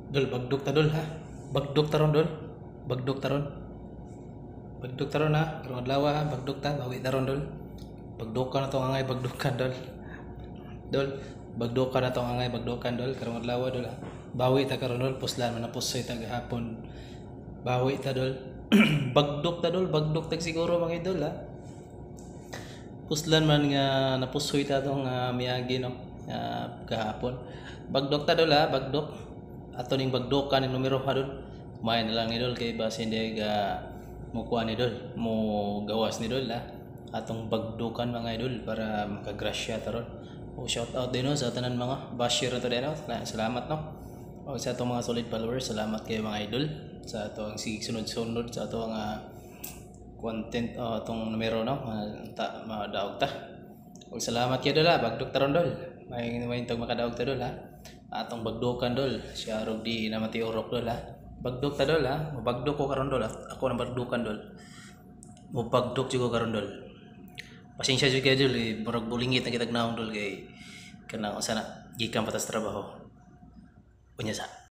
Dol, bagdok ta dol ha. Bagdok taron dol. Bagdok taron. Bagdok taron ha. Karong adlaw ha, bagdok ta, bawi taron dol. Bagdokan na tong angay bagdokan dol. Dol, bagdokan na tong angay bagdokan dol. Karong adlaw dol ha. Bawi ta karon dol, puslan man na pusoy ta gahapon. Bawi ta dol. Bagdok ta dol, bagdok tag siguro mga idol ha. Puslan man nga napusoy ta tong miyagi no. Gahapon. Bagdok ta dol ha, bagdok. Ato ning bagdokan ning numero ha dol. Kumain na lang ni dol kay base hindi ga mo kuha ni dol, mo gawas ni dol ha. Atong bagdokan mga idol para makagrasya taron. O shout out din no sa tanan mga basher to din no. Salamat no. O sa atong mga solid followers, salamat kayo mga idol sa atong sige sunod-sunod sa atong content atong numero no. Madaog ta. O salamat kayo dol ha, bagdok taron dol. May tag makadaog ta dol ha. Atong bagdokan dol, siya rog di na matiurok dol ha. Bagdok ta dol ha, mabagdok ko karon dol. Ako na bagdokan dol. Mabagdok jud ko karon dol. Pasensya jud kayo dol, murag bulingit na kitag naong dol kay kanang usa na gikan patas trabaho. Unya sa